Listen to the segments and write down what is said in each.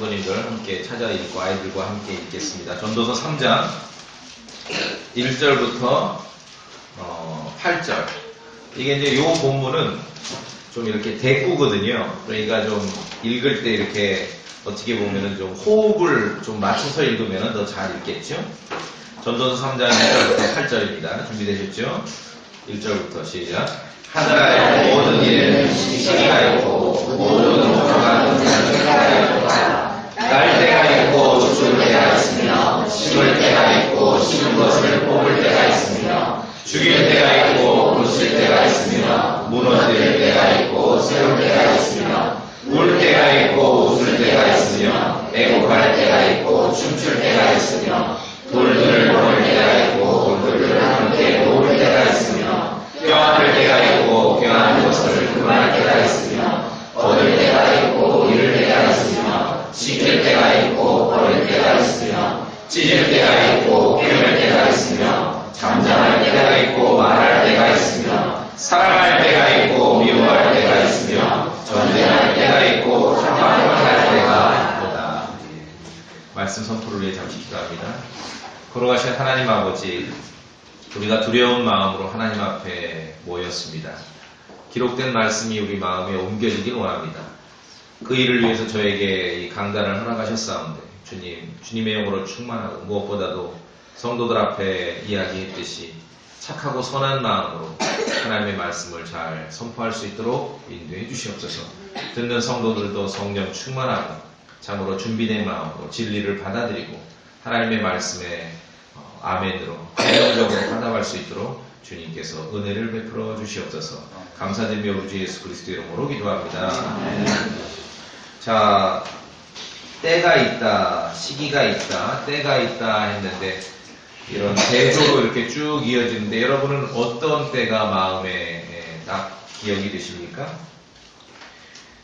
성도님들 함께 찾아 읽고 아이들과 함께 읽겠습니다. 전도서 3장 1절부터 8절. 이게 이제 요 본문은 좀 이렇게 대꾸거든요. 그러니까 좀 읽을 때 이렇게 어떻게 보면은 좀 호흡을 좀 맞춰서 읽으면 더 잘 읽겠죠. 전도서 3장 1절부터 8절입니다. 준비되셨죠? 1절부터 시작. 하늘의 모든 일에는 시기가 있고 모든 목표가 때가 있다. 날 때가 있고 죽을 때가 있으며 심을 때가 있고 심은 것을 뽑을 때가 있으며 죽일 때가 있고 부술 때가 있으며 무너질 때가 있고 세울 때가 있으며 울 때가 있고 웃을 때가 있으며 애곡할 때가 있고 춤출 때가 있으며 돌들을 놓을 때가 있고 돌들을 함께 놓을 때가 있으며 껴안을 때가 있고 껴안은 것을 그만할 때가 있으며 얻을 때가 있고 잃을 때가 있으며 지킬 때가 있고 버릴 때가 있으며 찢을 때가 있고 깨물 때가 있으며 잠잠할 때가 있고 말할 때가 있으며 사랑할 때가 있고 미워할 때가 있으며 전쟁할 때가 있고 타박할 때가 있도다. 말씀 선포를 위해 잠시 기도합니다. 걸어가신 하나님 아버지, 우리가 두려운 마음으로 하나님 앞에 모였습니다. 기록된 말씀이 우리 마음에 옮겨지길 원합니다. 그 일을 위해서 저에게 이 강단을 허락하셨사온데 주님, 주님의 영으로 충만하고 무엇보다도 성도들 앞에 이야기했듯이 착하고 선한 마음으로 하나님의 말씀을 잘 선포할 수 있도록 인도해 주시옵소서. 듣는 성도들도 성령 충만하고 참으로 준비된 마음으로 진리를 받아들이고 하나님의 말씀에 아멘으로 긍정적으로 화답할 수 있도록 주님께서 은혜를 베풀어 주시옵소서. 감사드리며 우리 주 예수 그리스도 이름으로 기도합니다. 자, 때가 있다, 시기가 있다, 때가 있다 했는데 이런 대조로 이렇게 쭉 이어지는데 여러분은 어떤 때가 마음에 딱 기억이 되십니까?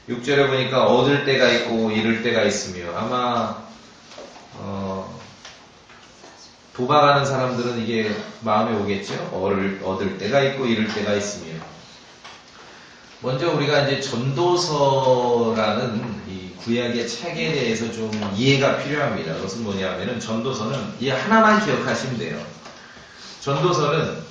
6절에 보니까 얻을 때가 있고 잃을 때가 있으며 아마 도박하는 사람들은 이게 마음에 오겠죠? 얻을 때가 있고 잃을 때가 있으며. 먼저 우리가 이제 전도서라는 이 구약의 책에 대해서 좀 이해가 필요합니다. 그것은 뭐냐면은 전도서는 이 하나만 기억하시면 돼요. 전도서는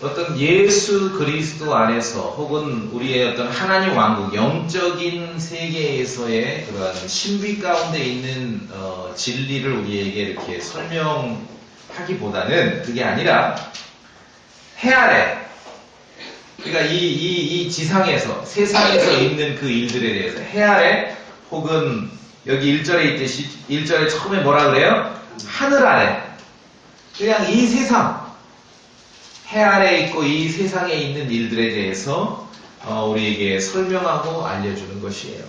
어떤 예수 그리스도 안에서 혹은 우리의 어떤 하나님 왕국, 영적인 세계에서의 그러한 신비 가운데 있는 진리를 우리에게 이렇게 설명하기보다는 그게 아니라 해 아래, 그러니까 이 지상에서, 세상에서 있는 그 일들에 대해서 해 아래 혹은 여기 1절에 있듯이 1절에 처음에 뭐라 그래요? 하늘 아래. 그냥 이 세상, 해 아래 있고 이 세상에 있는 일들에 대해서 우리에게 설명하고 알려주는 것이에요.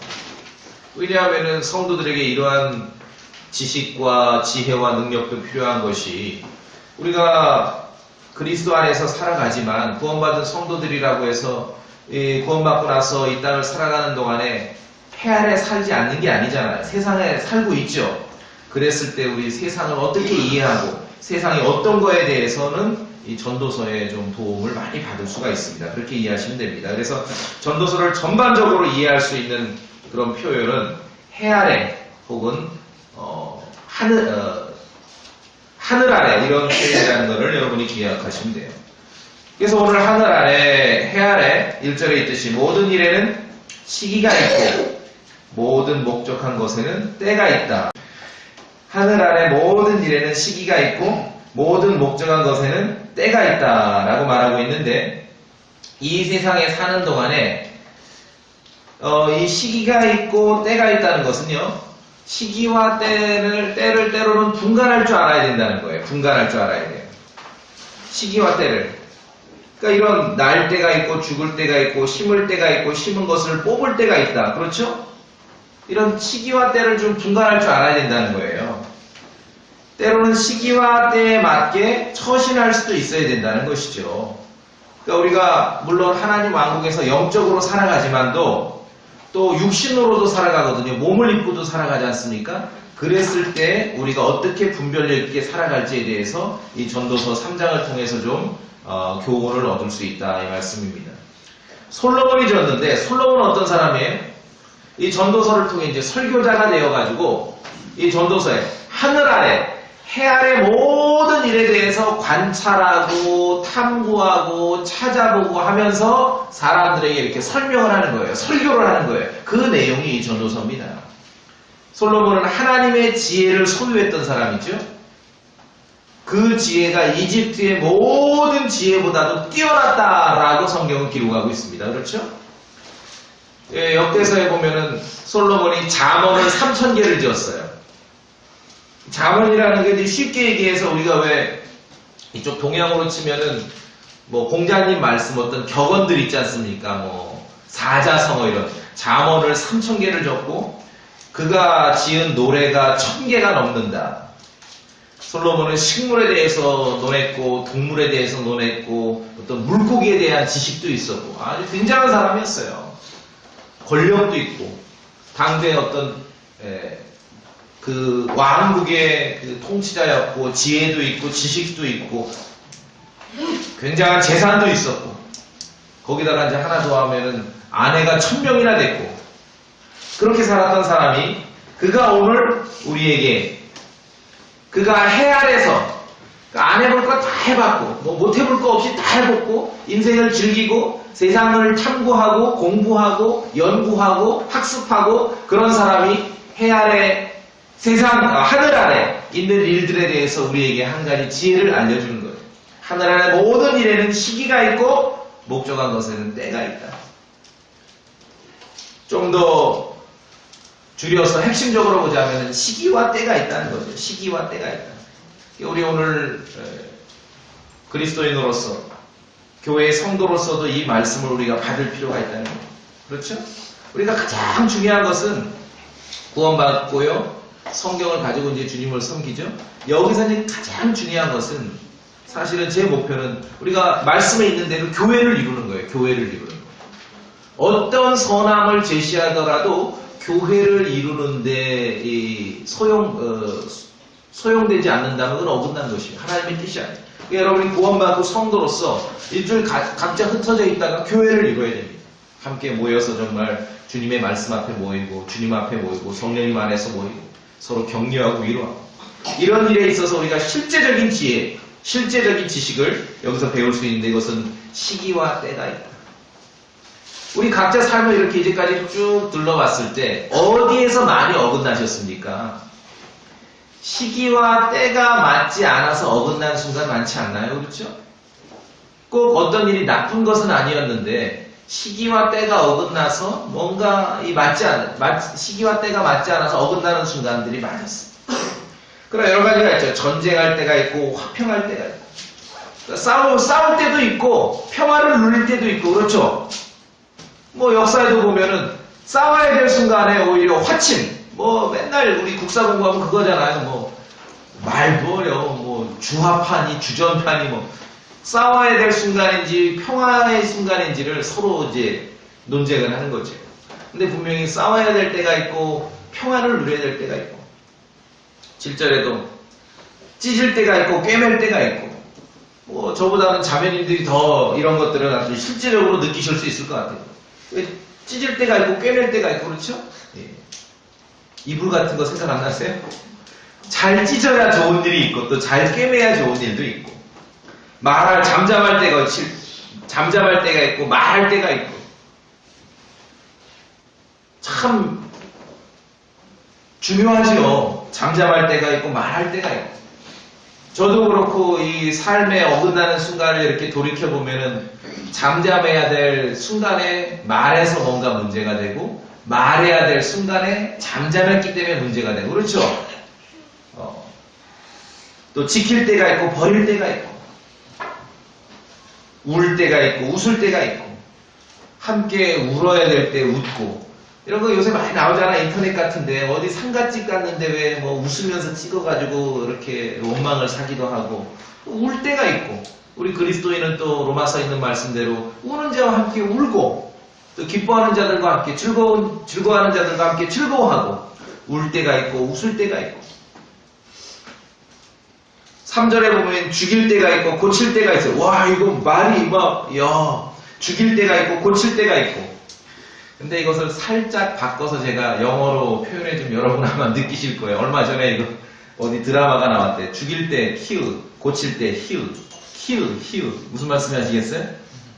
왜냐하면 성도들에게 이러한 지식과 지혜와 능력도 필요한 것이 우리가 그리스도 안에서 살아가지만 구원받은 성도들이라고 해서 구원받고 나서 이 땅을 살아가는 동안에 해 아래 살지 않는 게 아니잖아요. 세상에 살고 있죠. 그랬을 때 우리 세상을 어떻게 이해하고 세상이 어떤 거에 대해서는 이 전도서에 좀 도움을 많이 받을 수가 있습니다. 그렇게 이해하시면 됩니다. 그래서 전도서를 전반적으로 이해할 수 있는 그런 표현은 해 아래 혹은 하늘 아래 이런 표현이라는 것을 여러분이 기억하시면 돼요. 그래서 오늘 하늘 아래, 해 아래 1절에 있듯이 모든 일에는 시기가 있고 모든 목적한 것에는 때가 있다. 하늘 아래 모든 일에는 시기가 있고 모든 목적한 것에는 때가 있다라고 말하고 있는데 이 세상에 사는 동안에 이 시기가 있고 때가 있다는 것은요, 시기와 때를 때로는 분간할 줄 알아야 된다는 거예요. 분간할 줄 알아야 돼요. 시기와 때를. 그러니까 이런 날 때가 있고 죽을 때가 있고 심을 때가 있고 심은 것을 뽑을 때가 있다. 그렇죠? 이런 시기와 때를 좀 분간할 줄 알아야 된다는 거예요. 때로는 시기와 때에 맞게 처신할 수도 있어야 된다는 것이죠. 그러니까 우리가 물론 하나님 왕국에서 영적으로 살아가지만도 또 육신으로도 살아가거든요. 몸을 입고도 살아가지 않습니까? 그랬을 때 우리가 어떻게 분별력 있게 살아갈지에 대해서 이 전도서 3장을 통해서 좀 교훈을 얻을 수 있다 이 말씀입니다. 솔로몬이 지었는데 솔로몬은 어떤 사람이에요? 이 전도서를 통해 이제 설교자가 되어가지고 이 전도서에 하늘 아래 해 아래 모든 일에 대해서 관찰하고 탐구하고 찾아보고 하면서 사람들에게 이렇게 설명을 하는 거예요. 설교를 하는 거예요. 그 내용이 이 전도서입니다. 솔로몬은 하나님의 지혜를 소유했던 사람이죠. 그 지혜가 이집트의 모든 지혜보다도 뛰어났다라고 성경은 기록하고 있습니다. 그렇죠? 예, 역대서에 보면은 솔로몬이 잠언을 3000개를 지었어요. 잠언이라는 게 이제 쉽게 얘기해서 우리가 왜 이쪽 동양으로 치면은 뭐 공자님 말씀 어떤 격언들 있지 않습니까? 뭐 사자성어 이런 잠언을 3000개를 적고 그가 지은 노래가 1000개가 넘는다. 솔로몬은 식물에 대해서 논했고 동물에 대해서 논했고 어떤 물고기에 대한 지식도 있었고 아주 굉장한 사람이었어요. 권력도 있고 당대의 어떤 그 왕국의 그 통치자였고 지혜도 있고 지식도 있고 굉장한 재산도 있었고 거기다가 이제 하나 더 하면은 아내가 1000명이나 됐고 그렇게 살았던 사람이 그가 오늘 우리에게 그가 해 아래서 안 해볼 거 다 해봤고 뭐 못 해볼 거 없이 다 해봤고 인생을 즐기고 세상을 탐구하고 공부하고 연구하고 학습하고 그런 사람이 해 아래 하늘 아래 있는 일들에 대해서 우리에게 한 가지 지혜를 알려주는 거예요. 하늘 아래 모든 일에는 시기가 있고 목적한 것에는 때가 있다. 좀 더 줄여서 핵심적으로 보자면 시기와 때가 있다는 거죠. 시기와 때가 있다. 우리 오늘 그리스도인으로서 교회의 성도로서도 이 말씀을 우리가 받을 필요가 있다는 거죠. 그렇죠? 우리가 가장 중요한 것은 구원받고요. 성경을 가지고 이제 주님을 섬기죠. 여기서 이제 가장 중요한 것은 사실은 제 목표는 우리가 말씀에 있는 대로 교회를 이루는 거예요. 교회를 이루는 거예요. 어떤 선함을 제시하더라도 교회를 이루는데 소용되지 않는다면 그건 어긋난 것이에요. 하나님의 뜻이 아니에요. 그러니까 여러분이 구원받고 성도로서 일주일 각자 흩어져 있다가 교회를 이루어야 됩니다. 함께 모여서 정말 주님의 말씀 앞에 모이고 주님 앞에 모이고 성령님 안에서 모이고 서로 격려하고 위로하고 이런 일에 있어서 우리가 실제적인 지혜, 실제적인 지식을 여기서 배울 수 있는데 이것은 시기와 때가 있다. 우리 각자 삶을 이렇게 이제까지 쭉 둘러봤을 때 어디에서 많이 어긋나셨습니까? 시기와 때가 맞지 않아서 어긋난 순간 많지 않나요? 그렇죠? 꼭 어떤 일이 나쁜 것은 아니었는데 시기와 때가 어긋나서 뭔가 시기와 때가 맞지 않아서 어긋나는 순간들이 많았어요. 그럼 여러 가지가 있죠. 전쟁할 때가 있고 화평할 때가 있고 싸울 때도 있고 평화를 누릴 때도 있고 그렇죠? 뭐 역사에도 보면은 싸워야 될 순간에 오히려 화친 뭐 맨날 우리 국사 공부하면 그거잖아요. 뭐 말버려 뭐 주화판이 주전판이 뭐 싸워야 될 순간인지 평화의 순간인지를 서로 이제 논쟁을 하는 거죠. 근데 분명히 싸워야 될 때가 있고 평화를 누려야 될 때가 있고 7절에도 찢을 때가 있고 꿰맬 때가 있고 뭐 저보다는 자매님들이 더 이런 것들을 아주 실제적으로 느끼실 수 있을 것 같아요. 찢을 때가 있고 꿰맬 때가 있고 그렇죠? 예. 이불 같은 거 생각 안 나세요? 잘 찢어야 좋은 일이 있고 또 잘 꿰매야 좋은 일도 있고 잠잠할 때가 있고 말할 때가 있고 참 중요하지요. 잠잠할 때가 있고 말할 때가 있고 저도 그렇고 이 삶에 어긋나는 순간을 이렇게 돌이켜보면은 잠잠해야 될 순간에 말해서 뭔가 문제가 되고 말해야 될 순간에 잠잠했기 때문에 문제가 되고 그렇죠? 또 지킬 때가 있고 버릴 때가 있고 울 때가 있고 웃을 때가 있고 함께 울어야 될 때 웃고 이런 거 요새 많이 나오잖아. 인터넷 같은데 어디 상갓집 갔는데 왜 뭐 웃으면서 찍어가지고 이렇게 원망을 사기도 하고 울 때가 있고 우리 그리스도인은 또 로마서 있는 말씀대로 우는 자와 함께 울고 또 기뻐하는 자들과 함께 즐거워하는 자들과 함께 즐거워하고 울 때가 있고 웃을 때가 있고 3절에 보면 죽일 때가 있고 고칠 때가 있어요. 와 이거 말이 막 죽일 때가 있고 고칠 때가 있고 근데 이것을 살짝 바꿔서 제가 영어로 표현해 주면 여러분 아마 느끼실 거예요. 얼마 전에 이거 어디 드라마가 나왔대. 죽일 때 키우, 고칠 때 히우, 키우, 히우. 무슨 말씀이 하시겠어요?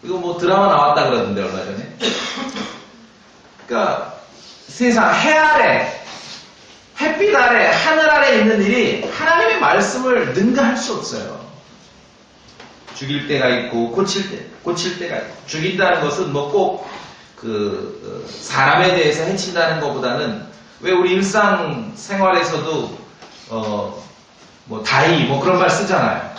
이거 뭐 드라마 나왔다 그러던데 얼마 전에. 그러니까 세상 해 아래, 햇빛 아래, 하늘 아래 있는 일이 하나님의 말씀을 능가할 수 없어요. 죽일 때가 있고 고칠 때가 있고. 죽인다는 것은 뭐 꼭 사람에 대해서 해친다는 것보다는 왜 우리 일상 생활에서도 뭐 다이 뭐 그런 말 쓰잖아요.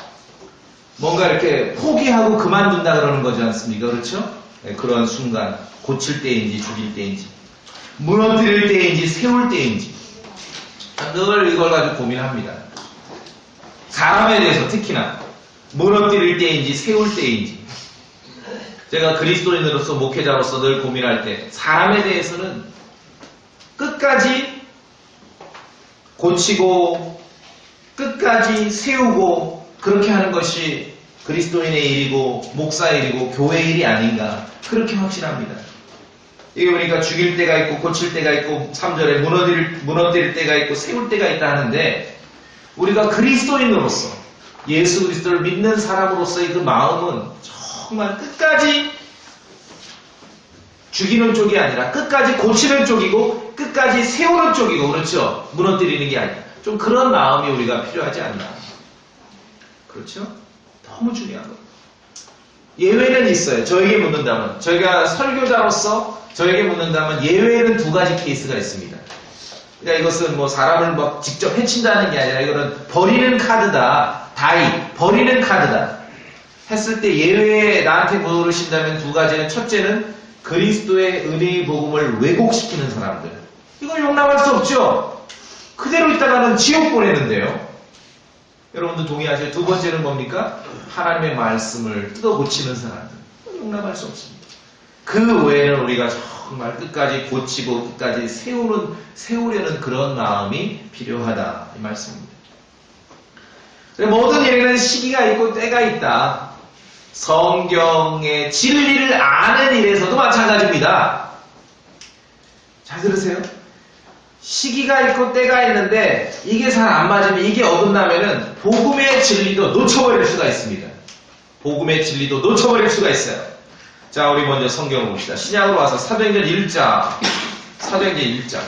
뭔가 이렇게 포기하고 그만둔다 그러는 거지 않습니까? 그렇죠? 네, 그런 순간 고칠 때인지 죽일 때인지 무너뜨릴 때인지 세울 때인지 늘 이걸 가지고 고민합니다. 사람에 대해서 특히나 무너뜨릴 때인지 세울 때인지 제가 그리스도인으로서 목회자로서 늘 고민할 때 사람에 대해서는 끝까지 고치고 끝까지 세우고 그렇게 하는 것이 그리스도인의 일이고 목사의 일이고 교회의 일이 아닌가 그렇게 확신합니다. 이게 보니까 죽일 때가 있고 고칠 때가 있고 3절에 무너뜨릴 때가 있고 세울 때가 있다 하는데 우리가 그리스도인으로서 예수 그리스도를 믿는 사람으로서의 그 마음은 정말 끝까지 죽이는 쪽이 아니라 끝까지 고치는 쪽이고 끝까지 세우는 쪽이고 그렇죠? 무너뜨리는 게 아니라 좀 그런 마음이 우리가 필요하지 않나. 그렇죠? 너무 중요한 겁니다. 예외는 있어요. 저에게 묻는다면 저희가 설교자로서 저에게 묻는다면 예외는 두 가지 케이스가 있습니다. 그러니까 이것은 뭐 사람을 막 직접 해친다는 게 아니라 이거는 버리는 카드다. 다이 버리는 카드다. 했을 때 예외에 나한테 물으신다면 두 가지는 첫째는 그리스도의 은혜의 복음을 왜곡시키는 사람들. 이걸 용납할 수 없죠. 그대로 있다가는 지옥 보내는데요. 여러분도 동의하세요? 두 번째는 뭡니까? 하나님의 말씀을 뜯어 고치는 사람들. 용납할 수 없습니다. 그 외에는 우리가 정말 끝까지 고치고 끝까지 세우려는 그런 마음이 필요하다. 이 말씀입니다. 모든 일에는 시기가 있고 때가 있다. 성경의 진리를 아는 일에서도 마찬가지입니다. 잘 들으세요? 시기가 있고 때가 있는데 이게 잘 안 맞으면 이게 어긋나면은 복음의 진리도 놓쳐버릴 수가 있습니다. 복음의 진리도 놓쳐버릴 수가 있어요. 자, 우리 먼저 성경을 봅시다. 신약으로 와서 사도행전 1장. 사도행전 1장.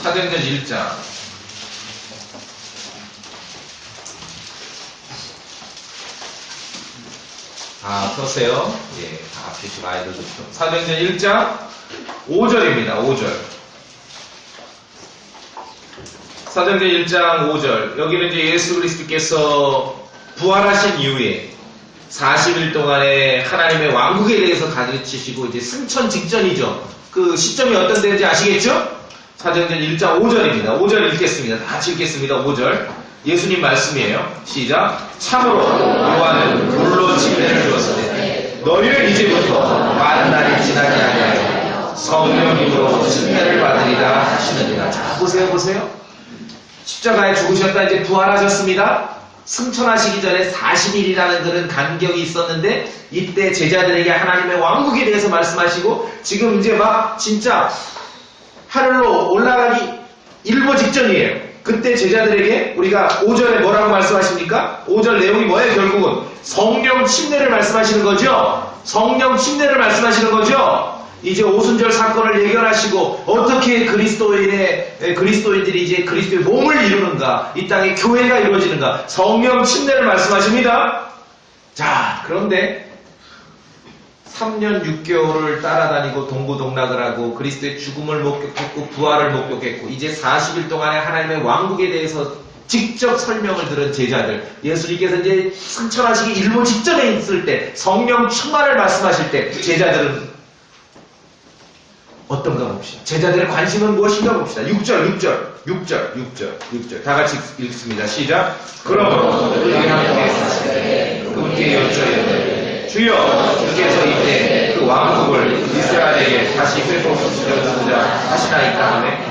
사도행전 1장. 다 펴세요. 예, 다 펴시고 아이들도 펴. 사도행전 1장 5절입니다. 5절. 사도행전 1장 5절. 여기는 이제 예수 그리스도께서 부활하신 이후에 40일 동안에 하나님의 왕국에 대해서 가르치시고 이제 승천 직전이죠. 그 시점이 어떤 데인지 아시겠죠? 사도행전 1장 5절입니다. 5절 읽겠습니다. 다 같이 읽겠습니다. 5절. 예수님 말씀이에요. 시작. 참으로 요한은 불로 침례를 주었으되 너희는 이제부터 많은 날이 지나지 아니하여 성령님으로 침례를 받으리라 하시느니라. 자, 보세요. 십자가에 죽으셨다 이제 부활하셨습니다. 승천하시기 전에 40일이라는 그런 간격이 있었는데 이때 제자들에게 하나님의 왕국에 대해서 말씀하시고 지금 이제 막 진짜 하늘로 올라가기 일보 직전이에요. 그때 제자들에게 우리가 5절에 뭐라고 말씀하십니까? 5절 내용이 뭐예요? 결국은 성령 침례를 말씀하시는 거죠? 성령 침례를 말씀하시는 거죠? 이제 오순절 사건을 예견하시고 어떻게 그리스도인들이 이제 그리스도의 몸을 이루는가, 이 땅에 교회가 이루어지는가, 성령 침례를 말씀하십니다. 자, 그런데 3년 6개월을 따라다니고 동고동락을 하고 그리스도의 죽음을 목격했고 부활을 목격했고 이제 40일 동안에 하나님의 왕국에 대해서 직접 설명을 들은 제자들, 예수님께서 이제 승천하시기 일보 직전에 있을 때 성령 충만을 말씀하실 때 제자들은 어떤가 봅시다. 제자들의 관심은 무엇인가 봅시다. 6절 다 같이 읽습니다. 시작. 그러므로 우리가 함께 사시되 그분께 여쭤요 주여 주께서 이때 그 왕국을 이스라엘에게 다시 회복시켜주고자 하시나이까 하네.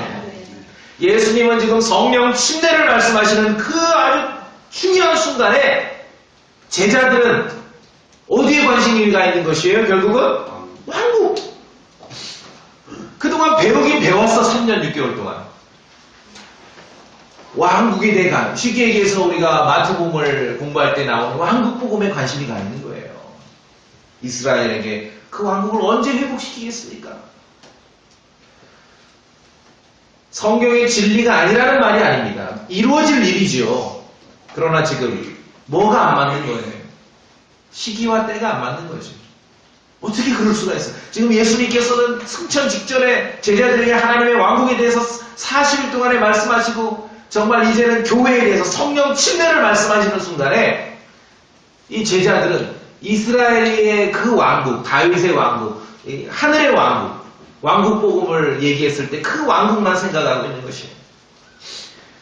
예수님은 지금 성령 침례를 말씀하시는 그 아주 중요한 순간에 제자들은 어디에 관심이 가 있는 것이에요? 결국은 왕국. 그동안 배우긴 배웠어. 3년 6개월 동안. 왕국의 대간. 쉽게 얘기해서 우리가 마태복음을 공부할 때 나오는 왕국 복음에 관심이 가 있는 거예요. 이스라엘에게 그 왕국을 언제 회복시키겠습니까? 성경의 진리가 아니라는 말이 아닙니다. 이루어질 일이죠. 그러나 지금 뭐가 안 맞는 거예요? 시기와 때가 안 맞는 거죠. 어떻게 그럴 수가 있어? 지금 예수님께서는 승천 직전에 제자들에게 하나님의 왕국에 대해서 40일 동안에 말씀하시고 정말 이제는 교회에 대해서 성령 침례를 말씀하시는 순간에 이 제자들은 이스라엘의 그 왕국, 다윗의 왕국, 하늘의 왕국, 왕국 복음을 얘기했을 때 그 왕국만 생각하고 있는 것이에요.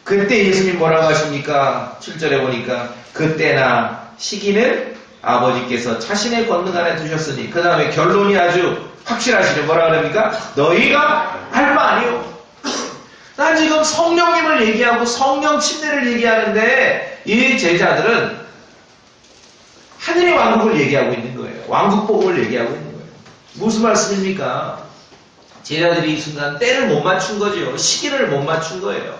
그때 예수님 뭐라고 하십니까? 7절에 보니까 그때나 시기는 아버지께서 자신의 권능 안에 두셨으니 그 다음에 결론이 아주 확실하시죠. 뭐라 그럽니까? 너희가 할 바 아니요. 난 지금 성령님을 얘기하고 성령 침례를 얘기하는데 이 제자들은 하늘의 왕국을 얘기하고 있는 거예요. 왕국 복음을 얘기하고 있는 거예요. 무슨 말씀입니까? 제자들이 이 순간 때를 못 맞춘 거죠. 시기를 못 맞춘 거예요.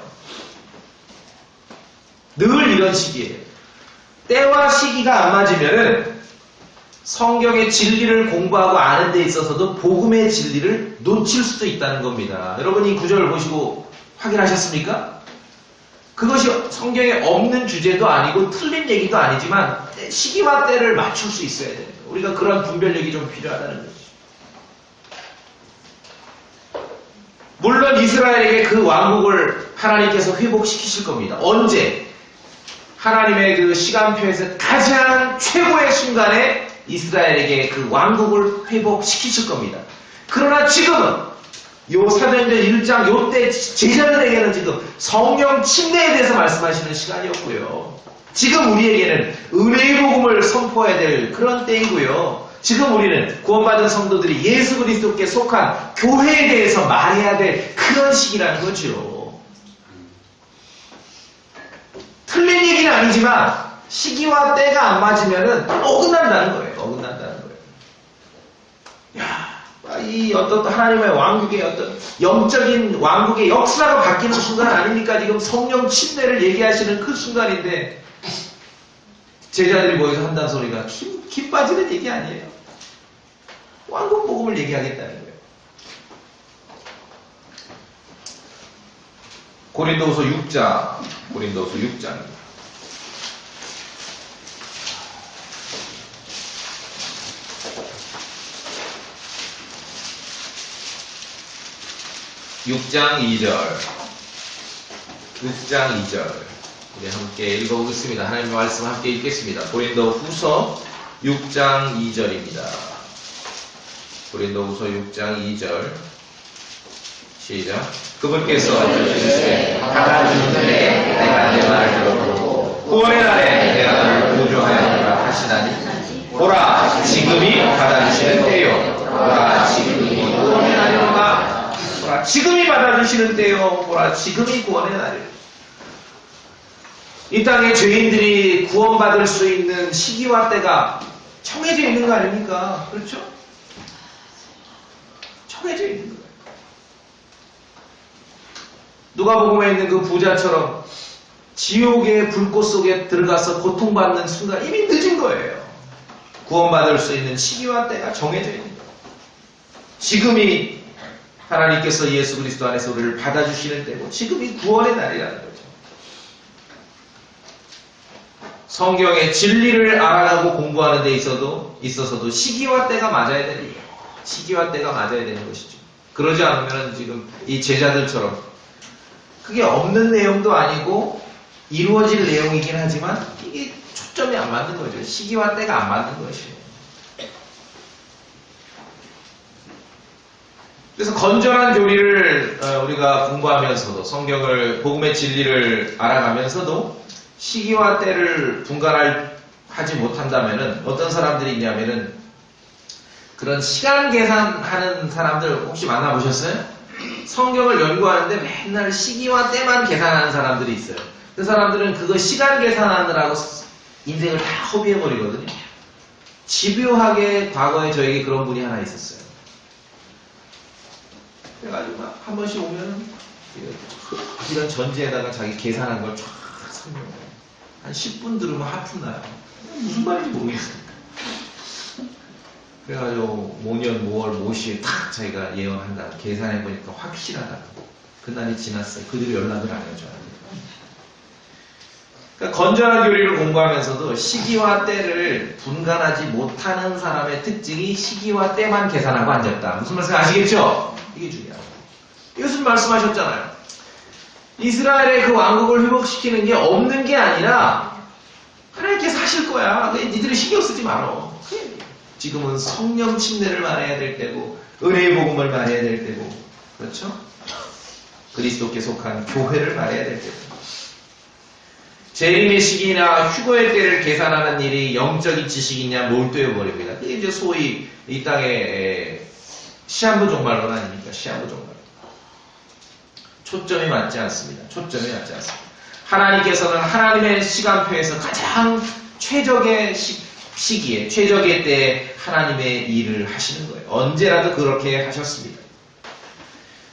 늘 이런 시기예요. 때와 시기가 안 맞으면은 성경의 진리를 공부하고 아는 데 있어서도 복음의 진리를 놓칠 수도 있다는 겁니다. 여러분 이 구절을 보시고 확인하셨습니까? 그것이 성경에 없는 주제도 아니고 틀린 얘기도 아니지만 시기와 때를 맞출 수 있어야 돼요. 우리가 그런 분별력이 좀 필요하다는 거죠. 물론 이스라엘에게 그 왕국을 하나님께서 회복시키실 겁니다. 언제? 하나님의 그 시간표에서 가장 최고의 순간에 이스라엘에게 그 왕국을 회복시키실 겁니다. 그러나 지금은 요 사도행전 1장 요때 제자들에게는 지금 성령 침례에 대해서 말씀하시는 시간이었고요. 지금 우리에게는 은혜의 복음을 선포해야 될 그런 때이고요. 지금 우리는 구원받은 성도들이 예수 그리스도께 속한 교회에 대해서 말해야 될 그런 시기라는 거죠. 틀린 얘기는 아니지만 시기와 때가 안 맞으면은 어긋난다는 거예요. 어긋난다는 거예요. 야, 이 어떤 하나님의 왕국의 어떤 영적인 왕국의 역사가 바뀌는 순간 아닙니까? 지금 성령 침례를 얘기하시는 그 순간인데 제자들이 모여서 한다는 소리가 김 빠지는 얘기 아니에요. 왕국 복음을 얘기하겠다는 거예요. 고린도후서 6장입니다. 6장 2절. 6장 2절. 우리 함께 읽어보겠습니다. 하나님의 말씀 함께 읽겠습니다. 고린도후서 6장 2절입니다. 고린도후서 6장 2절. 시작. 그분께서 주시되 하나님 은혜에 내가 내 말을 들었고 구원의 날에 내가 너를 구조하였노라 하시나니 보라 지금이 받아주시는 때요. 보라 지금이 구원의 날이로다. 보라 지금이 받아주시는 때요. 보라 지금이 구원의 날이로다. 이 땅에 죄인들이 구원받을 수 있는 시기와 때가 정해져 있는 거 아닙니까? 그렇죠? 정해져 있는 거예요. 누가복음에 있는 그 부자처럼 지옥의 불꽃 속에 들어가서 고통받는 순간 이미 늦은 거예요. 구원받을 수 있는 시기와 때가 정해져 있는 거예요. 지금이 하나님께서 예수 그리스도 안에서 우리를 받아주시는 때고 지금이 구원의 날이라는 거죠. 성경의 진리를 알아가고 공부하는 데 있어서도 시기와 때가 맞아야 되는 거예요. 시기와 때가 맞아야 되는 것이죠. 그러지 않으면 지금 이 제자들처럼 그게 없는 내용도 아니고 이루어질 내용이긴 하지만 이게 초점이 안 맞는 거죠. 시기와 때가 안 맞는 것이에요. 그래서 건전한 교리를 우리가 공부하면서도 성경을 복음의 진리를 알아가면서도 시기와 때를 분간하지 못한다면은 어떤 사람들이 있냐면은 그런 시간 계산하는 사람들 혹시 만나보셨어요? 성경을 연구하는데 맨날 시기와 때만 계산하는 사람들이 있어요. 그 사람들은 그거 시간 계산하느라고 인생을 다 허비해버리거든요. 집요하게 과거에 저에게 그런 분이 하나 있었어요. 그래가지고 막 한 번씩 오면은 이런 전지에다가 자기 계산한 걸 쫙 설명해요. 한 10분 들으면 하품 나요. 무슨 말인지 모르겠으니까. 그래가지고 모년 모월 모시에 탁 자기가 예언한다. 계산해보니까 확실하다고. 그날이 지났어요. 그 뒤로 연락을 안 해요, 저한테. 그러니까 건전한 교리를 공부하면서도 시기와 때를 분간하지 못하는 사람의 특징이 시기와 때만 계산하고 앉았다. 무슨 말씀 아시겠죠? 이게 중요하다. 이것을 말씀하셨잖아요. 이스라엘의 그 왕국을 회복시키는 게 없는 게 아니라 하나님께서 하실 거야. 니들이 신경 쓰지 말어. 지금은 성령 침례를 말해야 될 때고 은혜의 복음을 말해야 될 때고 그렇죠? 그리스도께 속한 교회를 말해야 될 때고 재림의 시기나 휴거의 때를 계산하는 일이 영적인 지식이냐 몰두해 버립니다. 이게 이제 소위 이 땅의 시한부 종말론 아닙니까? 시한부 종말. 초점이 맞지 않습니다. 초점이 맞지 않습니다. 하나님께서는 하나님의 시간표에서 가장 최적의 시기에, 최적의 때에 하나님의 일을 하시는 거예요. 언제라도 그렇게 하셨습니다.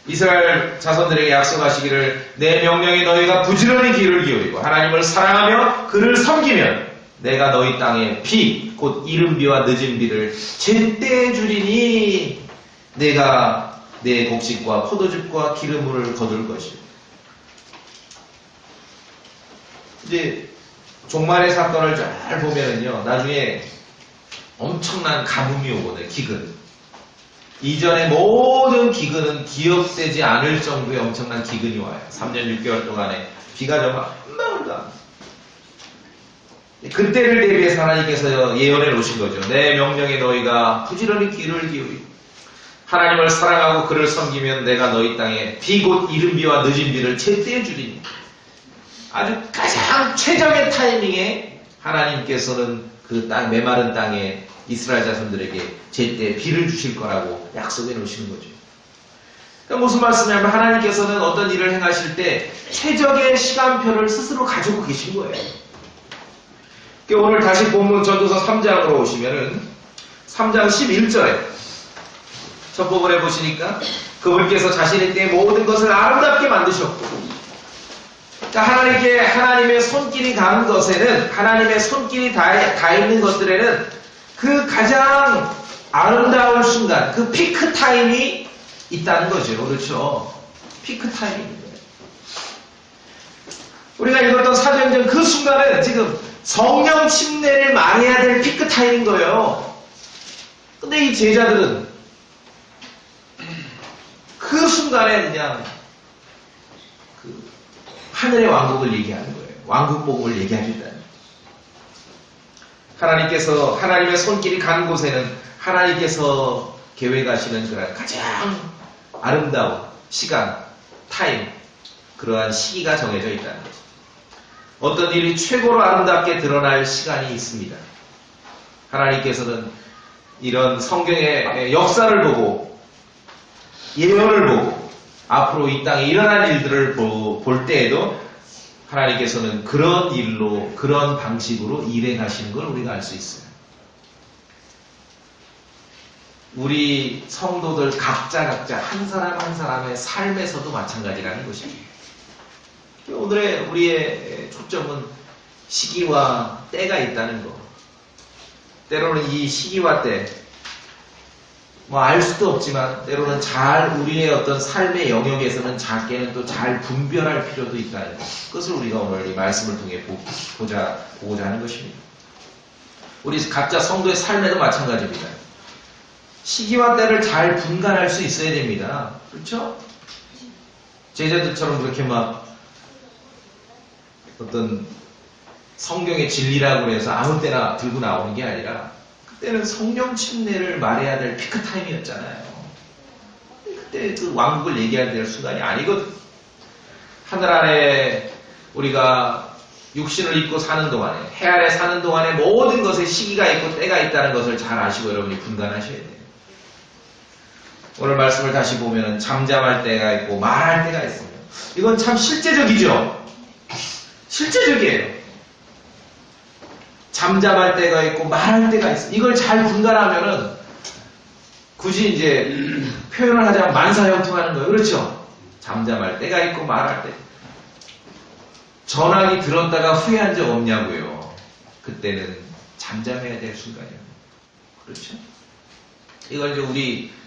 이스라엘 자손들에게 약속하시기를 내 명령에 너희가 부지런히 귀를 기울이고 하나님을 사랑하며 그를 섬기면 내가 너희 땅에 비, 곧 이른 비와 늦은 비를 제때 주리니 내가 내 곡식과 포도즙과 기름을 거둘 것이요. 이제 종말의 사건을 잘 보면은요, 나중에 엄청난 가뭄이 오거든요. 기근. 이전의 모든 기근은 기억되지 않을 정도의 엄청난 기근이 와요. 3년 6개월 동안에 비가 정말 한 방울도 안 와요. 그때를 대비해서 하나님께서 예언해 놓으신 거죠. 내 명령에 너희가 부지런히 귀를 기울이고 하나님을 사랑하고 그를 섬기면 내가 너희 땅에 비 곧 이른 비와 늦은 비를 제때에 주리니. 아주 가장 최적의 타이밍에 하나님께서는 그 땅, 메마른 땅에 이스라엘 자손들에게 제때 비를 주실 거라고 약속해 놓으시는 거죠. 그러니까 무슨 말씀이냐면 하나님께서는 어떤 일을 행하실 때 최적의 시간표를 스스로 가지고 계신 거예요. 그러니까 오늘 다시 본문 전도서 3장으로 오시면은 3장 11절에 첫 부분에 보시니까 그분께서 자신의 때에 모든 것을 아름답게 만드셨고 그러니까 하나님의 손길이 가는 것에는 하나님의 손길이 다 있는 것들에는 그 가장 아름다운 순간, 그 피크 타임이 있다는 거죠. 그렇죠? 피크 타임입니다. 우리가 읽었던 사도행전 그 순간은 지금 성령 침례를 말해야 될 피크 타임인 거예요. 근데 이 제자들은 그 순간에 그냥 하늘의 왕국을 얘기하는 거예요. 왕국 복음을 얘기하겠다는 거예요. 하나님께서 하나님의 손길이 간 곳에는 하나님께서 계획하시는 그런 가장 아름다운 시간, 타임, 그러한 시기가 정해져 있다는 거죠. 어떤 일이 최고로 아름답게 드러날 시간이 있습니다. 하나님께서는 이런 성경의 역사를 보고 예언을 보고 앞으로 이 땅에 일어날 일들을 볼 때에도 하나님께서는 그런 일로, 그런 방식으로 일행하시는 걸 우리가 알 수 있어요. 우리 성도들 각자 한 사람 한 사람의 삶에서도 마찬가지라는 것입니다. 오늘의 우리의 초점은 시기와 때가 있다는 것. 때로는 이 시기와 때, 알 수도 없지만 때로는 잘 우리의 어떤 삶의 영역에서는 작게는 또 잘 분별할 필요도 있다는 것. 그것을 우리가 오늘 이 말씀을 통해 보고자 하는 것입니다. 우리 각자 성도의 삶에도 마찬가지입니다. 시기와 때를 잘 분간할 수 있어야 됩니다. 그렇죠? 제자들처럼 그렇게 막 어떤 성경의 진리라고 해서 아무 때나 들고 나오는 게 아니라 그때는 성령 침례를 말해야 될 피크 타임이었잖아요. 그때 그 왕국을 얘기해야 될 순간이 아니거든. 하늘 아래 우리가 육신을 입고 사는 동안에, 해 아래 사는 동안에 모든 것에 시기가 있고 때가 있다는 것을 잘 아시고 여러분이 분간하셔야 돼요. 오늘 말씀을 다시 보면 잠잠할 때가 있고 말할 때가 있습니다. 이건 참 실제적이죠? 실제적이에요. 잠잠할 때가 있고 말할 때가 있어. 이걸 잘 분간하면은 굳이 이제 표현을 하자면 만사형통하는 거예요. 그렇죠? 잠잠할 때가 있고 말할 때. 전화기 들었다가 후회한 적 없냐고요. 그때는 잠잠해야 될 순간이에요. 그렇죠? 이걸 이제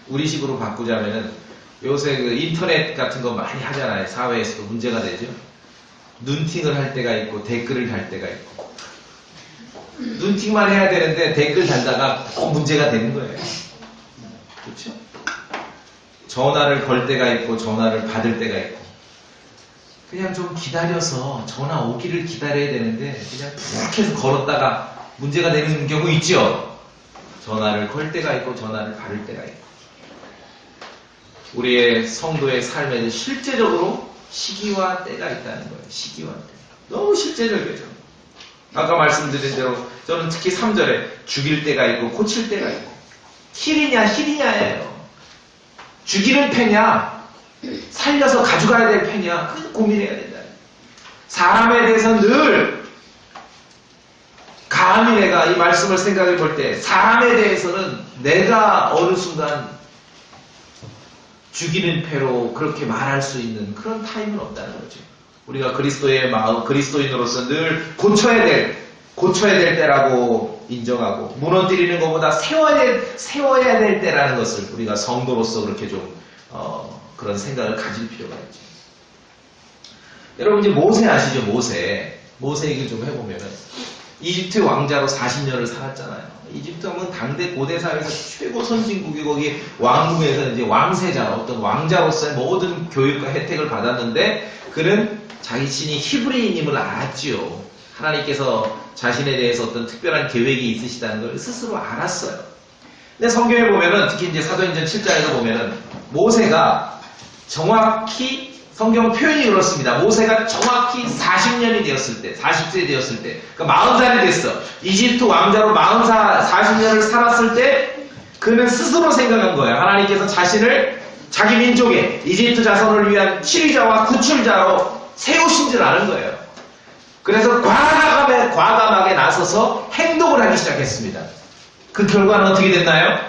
우리식으로 바꾸자면은 요새 그 인터넷 같은 거 많이 하잖아요. 사회에서도 문제가 되죠. 눈팅을 할 때가 있고 댓글을 달 때가 있고. 눈팅만 해야 되는데 댓글 달다가 꼭 문제가 되는 거예요. 그렇죠? 전화를 걸 때가 있고 전화를 받을 때가 있고. 그냥 좀 기다려서 전화 오기를 기다려야 되는데 그냥 푹 해서 걸었다가 문제가 되는 경우 있죠? 전화를 걸 때가 있고 전화를 받을 때가 있고. 우리의 성도의 삶에는 실제적으로 시기와 때가 있다는 거예요. 시기와 때. 너무 실제적이죠. 아까 말씀드린 대로 저는 특히 3절에 죽일 때가 있고 고칠 때가 있고 힐이냐 힐이냐예요. 죽이는 패냐 살려서 가져가야 될 패냐 그 고민해야 된다. 사람에 대해서 늘 감히 내가 이 말씀을 생각해 볼 때 사람에 대해서는 내가 어느 순간 죽이는 패로 그렇게 말할 수 있는 그런 타임은 없다는 거죠. 우리가 그리스도의 마음, 그리스도인으로서 늘 고쳐야 될 때라고 인정하고 무너뜨리는 것보다 세워야 될 때라는 것을 우리가 성도로서 그렇게 좀 그런 생각을 가질 필요가 있죠. 여러분 이제 모세 아시죠? 모세 얘기 좀 해보면은 이집트 왕자로 40년을 살았잖아요. 이집트 하면 당대 고대 사회에서 최고 선진국이 거기 왕궁에서 이제 왕세자, 어떤 왕자로서의 모든 교육과 혜택을 받았는데 그는 자신이 히브리인임을 알았지요. 하나님께서 자신에 대해서 어떤 특별한 계획이 있으시다는 걸 스스로 알았어요. 근데 성경에 보면은 특히 이제 사도행전 7장에서 보면은 모세가 정확히 성경 표현이 그렇습니다. 모세가 정확히 40년이 되었을 때, 40세 되었을 때, 그러니까 40살이 됐어. 이집트 왕자로 40년을 살았을 때 그는 스스로 생각한 거예요. 하나님께서 자신을 자기 민족의 이집트 자손을 위한 치리자와 구출자로 세우신 줄 아는 거예요. 그래서 과감하게 나서서 행동을 하기 시작했습니다. 그 결과는 어떻게 됐나요?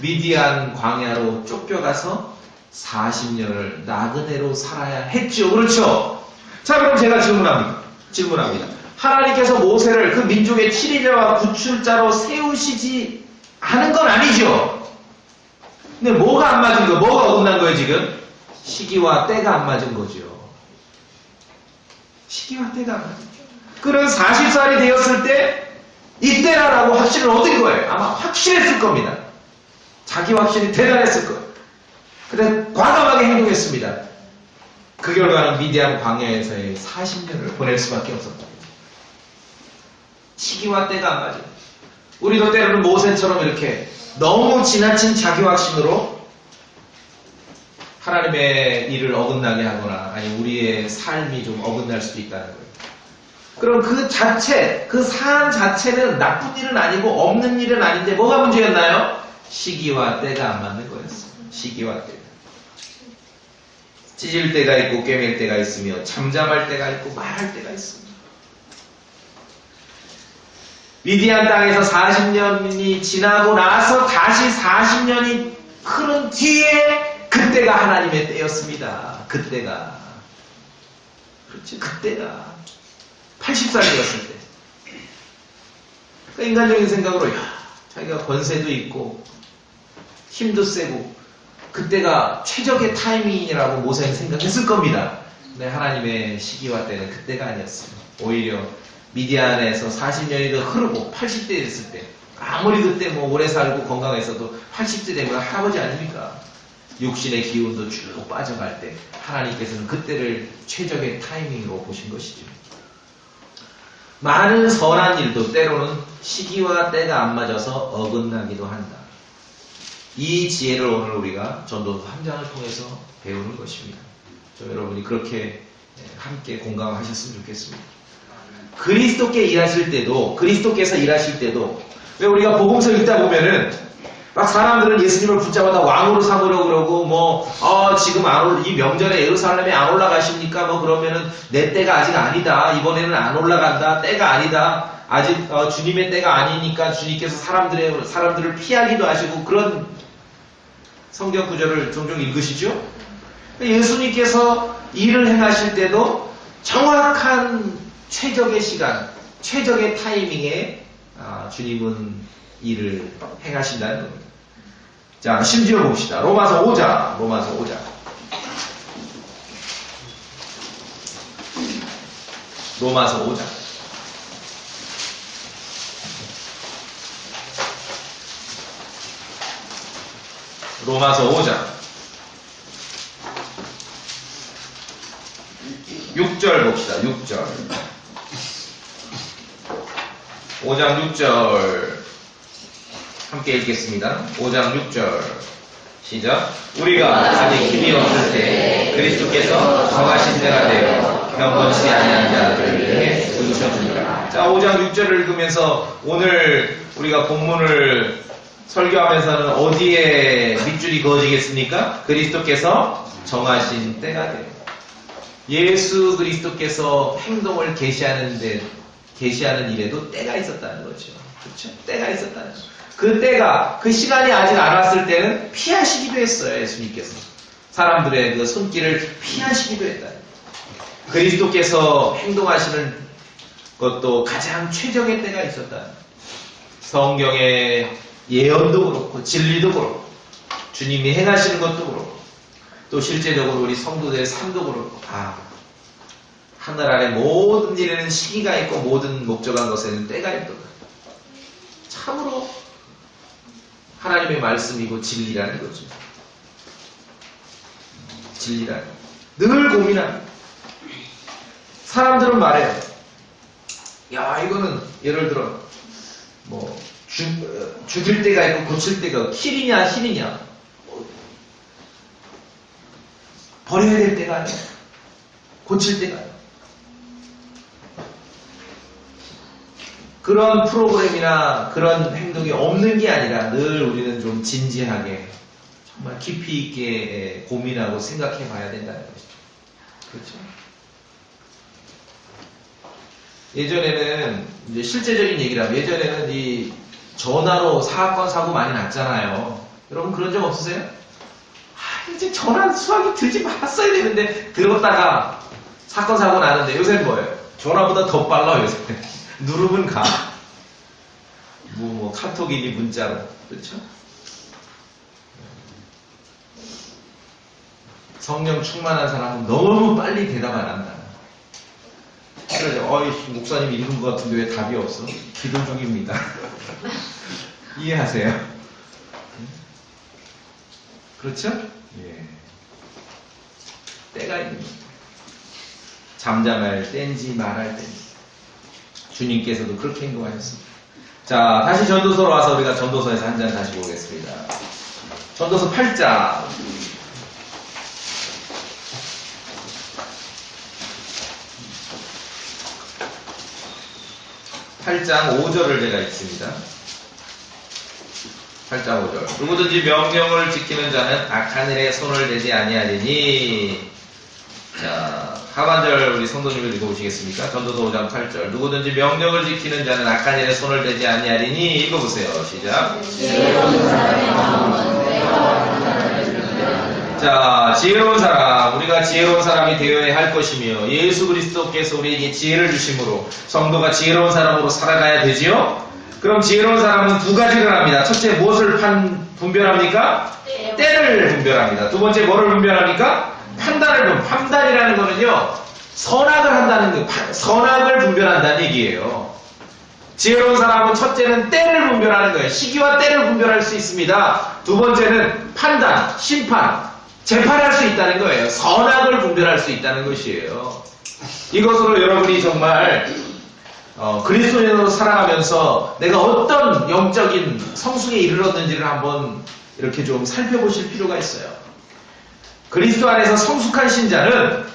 미디안 광야로 쫓겨가서 40년을 나그네로 살아야 했죠. 그렇죠? 자, 그럼 제가 질문합니다. 하나님께서 모세를 그 민족의 치리자와 구출자로 세우시지 않은 건 아니죠? 근데 뭐가 안 맞은 거예요? 뭐가 어긋난 거예요, 지금? 시기와 때가 안 맞은 거죠. 시기와 때가 안 맞은 거죠. 그는 40살이 되었을 때 이때라라고 확신을 얻은 거예요. 아마 확실했을 겁니다. 자기 확신이 대단했을 거예요. 그래서 과감하게 행동했습니다. 그 결과는 미디안 광야에서의 40년을 보낼 수밖에 없었다. 시기와 때가 안 맞아요. 우리도 때로는 모세처럼 이렇게 너무 지나친 자기 확신으로 하나님의 일을 어긋나게 하거나 아니 우리의 삶이 좀 어긋날 수도 있다는 거예요. 그럼 그 사안 자체는 나쁜 일은 아니고 없는 일은 아닌데 뭐가 문제였나요? 시기와 때가 안 맞는 거였어요. 시기와 때. 찢을 때가 있고 꿰맬 때가 있으며 잠잠할 때가 있고 말할 때가 있습니다. 미디안 땅에서 40년이 지나고 나서 다시 40년이 흐른 뒤에 그때가 하나님의 때였습니다. 그때가. 그렇지, 그때가. 80살 되었을 때. 그러니까 인간적인 생각으로, 자기가 권세도 있고, 힘도 세고, 그때가 최적의 타이밍이라고 모세는 생각했을 겁니다. 근데 하나님의 시기와 때는 그때가 아니었어요. 오히려 미디안에서 40년이 더 흐르고 80대 됐을 때 아무리 그때 뭐 오래 살고 건강했어도 80대 되면 할아버지 아닙니까? 육신의 기운도 쭉 빠져갈 때 하나님께서는 그때를 최적의 타이밍으로 보신 것이죠. 많은 선한 일도 때로는 시기와 때가 안 맞아서 어긋나기도 한다. 이 지혜를 오늘 우리가 전도서 3장을 통해서 배우는 것입니다. 여러분이 그렇게 함께 공감하셨으면 좋겠습니다. 그리스도께서 일하실 때도 왜 우리가 복음서 읽다 보면은 막 사람들은 예수님을 붙잡아다 왕으로 삼으려고 그러고 지금 이 명절에 예루살렘에 안 올라가십니까? 그러면은 내 때가 아직 아니다. 이번에는 안 올라간다. 때가 아니다. 아직 주님의 때가 아니니까 주님께서 사람들을 피하기도 하시고 그런 성경 구절을 종종 읽으시죠? 예수님께서 일을 행하실 때도 정확한 최적의 시간, 최적의 타이밍에 주님은 일을 행하신다는 겁니다. 자, 심지어 봅시다. 로마서 5장. 로마서 5장. 로마서 5장 6절 봅시다. 6절 5장 6절 함께 읽겠습니다. 5장 6절 시작. 우리가 아직 힘이 없을 때 그리스도께서 정하신 때가 되어 경건치 아니한 자들을 위해 죽으셨습니다. 자, 5장 6절을 읽으면서 오늘 우리가 본문을 설교하면서는 어디에 밑줄이 그어지겠습니까? 그리스도께서 정하신 때가 돼요. 예수 그리스도께서 행동을 계시하는 일에도 때가 있었다는 거죠. 그렇죠? 때가 있었다는 거죠. 그 때가, 그 시간이 아직 안 왔을 때는 피하시기도 했어요. 예수님께서 사람들의 그 손길을 피하시기도 했다. 그리스도께서 행동하시는 것도 가장 최적의 때가 있었다. 성경의 예언도 그렇고 진리도 그렇고 주님이 행하시는 것도 그렇고 또 실제적으로 우리 성도들의 삶도 그렇고 하늘 아래 모든 일에는 시기가 있고 모든 목적한 것에는 때가 있도다. 참으로 하나님의 말씀이고 진리라는 거죠. 진리라는 늘 고민합니다. 사람들은 말해요. 야, 이거는 예를 들어 죽일 때가 있고 고칠 때가 킬이냐 힐이냐 버려야 될 때가 아니야. 고칠 때가 아니야. 그런 프로그램이나 그런 행동이 없는 게 아니라 늘 우리는 좀 진지하게 정말 깊이 있게 고민하고 생각해 봐야 된다는 것이죠. 그렇죠? 예전에는 이제 실제적인 얘기라면 예전에는 이 전화로 사건 사고 많이 났잖아요. 여러분 그런 적 없으세요? 이제 전화 수화기 들지 말았어야 되는데 들었다가 사건 사고 나는데 요새는 뭐예요? 전화보다 더 빨라 요새. 누르면 가. 뭐 카톡이니 문자로. 그렇죠? 성령 충만한 사람은 너무 빨리 대답 안 한다. 그래서 목사님 읽은 것 같은데 왜 답이 없어? 기도 중입니다. 이해하세요? 그렇죠? 예. 때가 있는 겁니다. 잠잠할 때인지 말할 때인지. 주님께서도 그렇게 행동하셨습니다. 자, 다시 전도서로 와서 우리가 전도서에서 한 장 다시 보겠습니다. 전도서 8장. 8장 5절을 제가 읽습니다. 8장 5절. 누구든지 명령을 지키는 자는 악한 일에 손을 대지 아니하리니. 자, 하반절 우리 성도님을 읽어보시겠습니까? 전도서 5장 8절. 누구든지 명령을 지키는 자는 악한 일에 손을 대지 아니하리니. 읽어보세요. 시작. 자, 지혜로운 사람, 우리가 지혜로운 사람이 되어야 할 것이며 예수 그리스도께서 우리에게 지혜를 주심으로 성도가 지혜로운 사람으로 살아가야 되지요? 그럼 지혜로운 사람은 두 가지를 합니다. 첫째, 무엇을 분별합니까? 때를 분별합니다. 두 번째, 뭐를 분별합니까? 판단이라는 거는요, 선악을 한다는 거, 선악을 분별한다는 얘기예요. 지혜로운 사람은 첫째는 때를 분별하는 거예요. 시기와 때를 분별할 수 있습니다. 두 번째는 판단, 심판, 재판할 수 있다는 거예요. 선악을 분별할 수 있다는 것이에요. 이것으로 여러분이 정말 그리스도인으로 살아가면서 내가 어떤 영적인 성숙에 이르렀는지를 한번 이렇게 좀 살펴보실 필요가 있어요. 그리스도 안에서 성숙한 신자는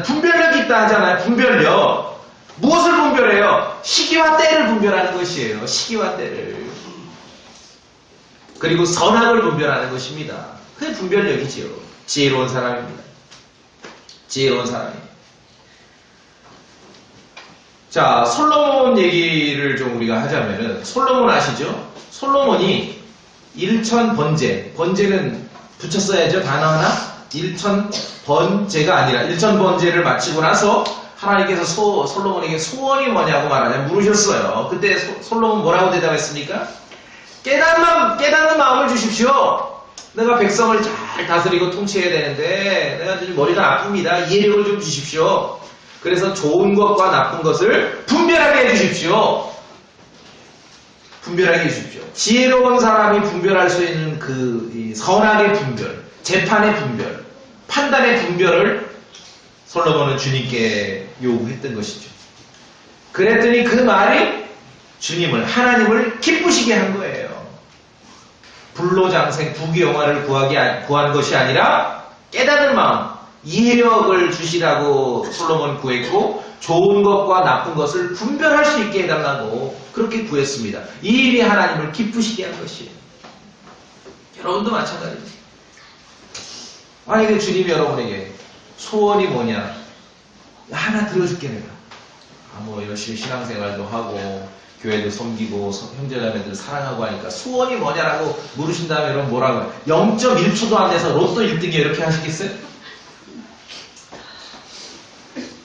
분별력이 있다 하잖아요. 분별력. 무엇을 분별해요? 시기와 때를 분별하는 것이에요. 시기와 때를. 그리고 선악을 분별하는 것입니다. 그게 분별력이지요. 지혜로운 사람입니다. 지혜로운 사람이. 자, 솔로몬 얘기를 좀 우리가 하자면은, 솔로몬 아시죠? 솔로몬이 일천번제, 번제는 붙였어야죠, 단어 하나? 일천번제가 아니라, 일천번제를 마치고 나서 하나님께서 솔로몬에게 소원이 뭐냐고 물으셨어요. 그때 솔로몬 뭐라고 대답했습니까? 깨닫는 마음을 주십시오. 내가 백성을 잘 다스리고 통치해야 되는데, 내가 좀 머리가 아픕니다. 이해력을 좀 주십시오. 그래서 좋은 것과 나쁜 것을 분별하게 해주십시오. 분별하게 해주십시오. 지혜로운 사람이 분별할 수 있는 이 선악의 분별, 재판의 분별, 판단의 분별을 솔로몬은 주님께 요구했던 것이죠. 그랬더니 그 말이 하나님을 기쁘시게 한 거예요. 불로장생, 부귀영화를 구한 것이 아니라 깨닫는 마음, 이해력을 주시라고 솔로몬 구했고, 좋은 것과 나쁜 것을 분별할 수 있게 해달라고 그렇게 구했습니다. 이 일이 하나님을 기쁘시게 한 것이에요. 여러분도 마찬가지입니다. 만약에 주님이 여러분에게 소원이 뭐냐? 하나 들어줄게 내가. 열심히 신앙생활도 하고 교회도 섬기고 형제자매들 사랑하고 하니까 소원이 뭐냐라고 물으신다면 여러분 뭐라고 해요? 0.1초도 안 돼서 로또 1등이에요 이렇게 하시겠어요?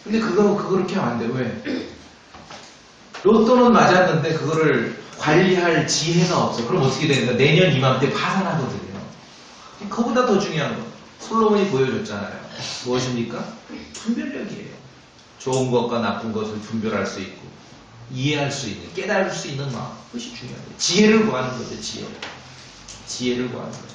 근데 그렇게 하면 안 돼. 왜? 로또는 맞았는데 그거를 관리할 지혜가 없어. 그럼 어떻게 되는가? 내년 이맘때 파산하거든요. 그거보다 더 중요한 거. 솔로몬이 보여줬잖아요. 무엇입니까? 분별력이에요. 좋은 것과 나쁜 것을 분별할 수 있고 이해할 수 있는, 깨달을 수 있는 마음. 그것이 중요한 거예요. 지혜를 구하는 거죠. 지혜를 구하는 거죠.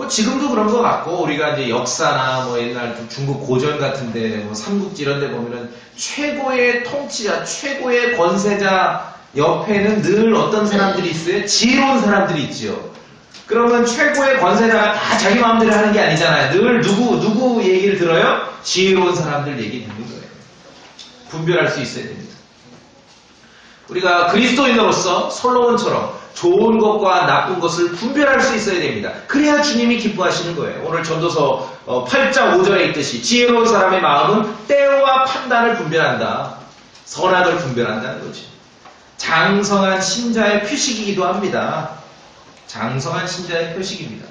지금도 그런 것 같고, 우리가 이제 역사나 옛날 중국 고전 같은데, 삼국지 이런 데 보면은 최고의 통치자, 최고의 권세자 옆에는 늘 어떤 사람들이 있어요? 지혜로운 사람들이 있죠. 그러면 최고의 권세자가 다 자기 마음대로 하는 게 아니잖아요. 늘 누구 얘기를 들어요? 지혜로운 사람들 얘기 듣는 거예요. 분별할 수 있어야 됩니다. 우리가 그리스도인으로서 솔로몬처럼 좋은 것과 나쁜 것을 분별할 수 있어야 됩니다. 그래야 주님이 기뻐하시는 거예요. 오늘 전도서 8장 5절에 있듯이 지혜로운 사람의 마음은 때와 판단을 분별한다. 선악을 분별한다는 거지. 장성한 신자의 표식이기도 합니다. 장성한 신자의 표식입니다.